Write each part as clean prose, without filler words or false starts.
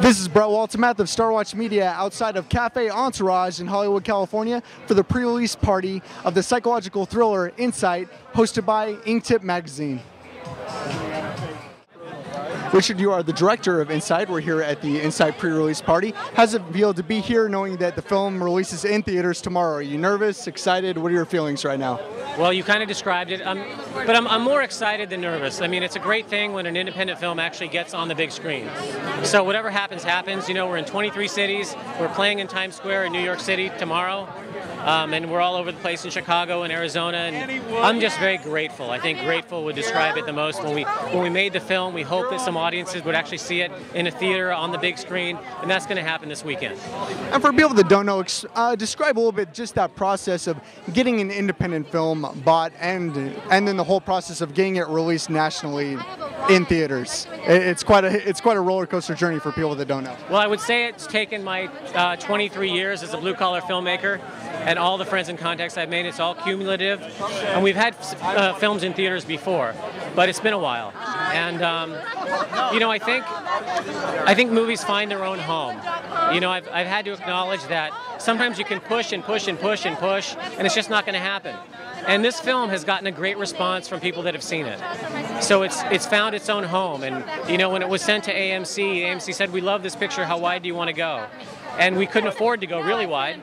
This is Brett Waltemath of Star Watch Media outside of Cafe Entourage in Hollywood, California for the pre-release party of the psychological thriller InSight, hosted by Inktipp magazine. Richard, you are the director of InSight. We're here at the InSight pre-release party. How's it feel to be here knowing that the film releases in theaters tomorrow? Are you nervous, excited? What are your feelings right now? Well, you kind of described it, but I'm more excited than nervous. I mean, it's a great thing when an independent film actually gets on the big screen. So whatever happens, happens. You know, we're in 23 cities. We're playing in Times Square in New York City tomorrow. And we're all over the place in Chicago and Arizona, and I'm just very grateful. I think grateful would describe it the most. When we made the film, we hoped that some audiences would actually see it in a theater on the big screen, and that's going to happen this weekend. And for people that don't know, describe a little bit just that process of getting an independent film bought and then the whole process of getting it released nationally in theaters. It's quite a roller coaster journey for people that don't know. Well, I would say it's taken my 23 years as a blue-collar filmmaker and all the friends and contacts I've made. It's all cumulative, and we've had films in theaters before, but it's been a while. And you know, I think movies find their own home. You know, I've had to acknowledge that sometimes you can push and push and push and push, and it's just not going to happen. And this film has gotten a great response from people that have seen it. So it's found its own home. And you know, when it was sent to AMC said, "We love this picture. How wide do you want to go?" And we couldn't afford to go really wide.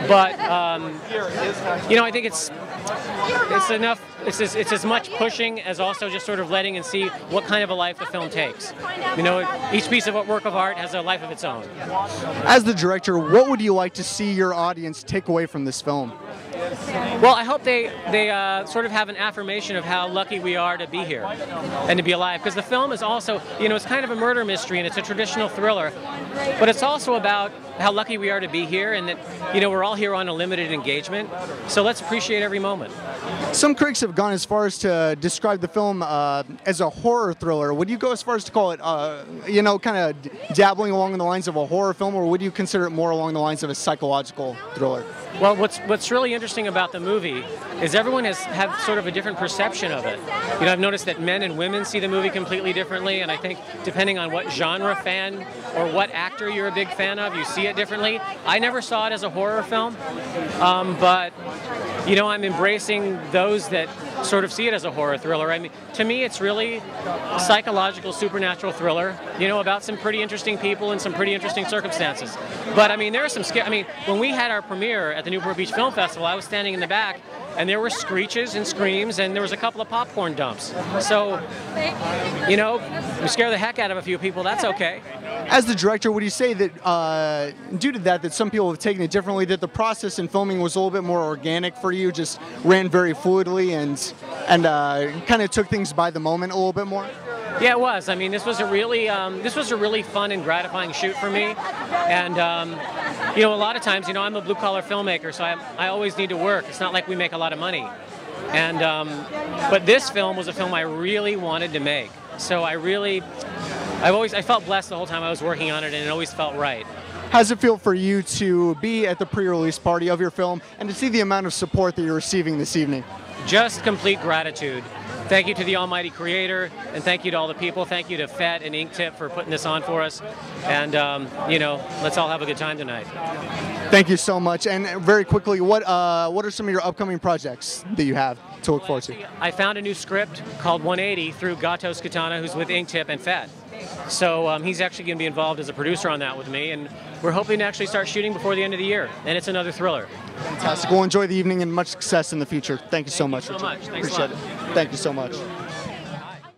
But you know, I think it's enough. It's as much pushing as also just sort of letting and see what kind of a life the film takes. You know, each piece of work of art has a life of its own. As the director, what would you like to see your audience take away from this film? Well, I hope they sort of have an affirmation of how lucky we are to be here and to be alive. Because the film is also, you know, it's kind of a murder mystery and it's a traditional thriller, but it's also about how lucky we are to be here and that, you know, we're all here on a limited engagement. So let's appreciate every moment. Some critics have gone as far as to describe the film as a horror thriller. Would you go as far as to call it, you know, kind of dabbling along the lines of a horror film, or would you consider it more along the lines of a psychological thriller? Well, what's really interesting about the movie is everyone have sort of a different perception of it. You know, I've noticed that men and women see the movie completely differently, and I think depending on what genre fan or what actor you're a big fan of, you see it differently. I never saw it as a horror film, but you know, I'm embracing those that sort of see it as a horror thriller. I mean, to me, it's really a psychological, supernatural thriller, you know, about some pretty interesting people and some pretty interesting circumstances. But I mean, there are some I mean, when we had our premiere at the Newport Beach Film Festival, I was standing in the back, and there were screeches and screams, and there was a couple of popcorn dumps. So, you know, we scare the heck out of a few people, that's okay. As the director, would you say that due to that some people have taken it differently, that the process in filming was a little bit more organic for you, just ran very fluidly and kind of took things by the moment a little bit more? Yeah, it was. I mean, this was a really fun and gratifying shoot for me, and you know, a lot of times, you know, I'm a blue-collar filmmaker, so I always need to work. It's not like we make a lot of money, and but this film was a film I really wanted to make. So I felt blessed the whole time I was working on it, and it always felt right. How does it feel for you to be at the pre-release party of your film and to see the amount of support that you're receiving this evening? Just complete gratitude. Thank you to the Almighty Creator, and thank you to all the people. Thank you to Fete and Inktipp for putting this on for us. And you know, let's all have a good time tonight. Thank you so much. And very quickly, what are some of your upcoming projects that you have to look forward to? I found a new script called 180 through Gatos Katana, who's with Inktipp and Fete. So he's actually going to be involved as a producer on that with me, and we're hoping to actually start shooting before the end of the year. And it's another thriller. Fantastic. We'll enjoy the evening and much success in the future. Thank you so much. Thank you so much. Thanks Appreciate it. Thank you so much.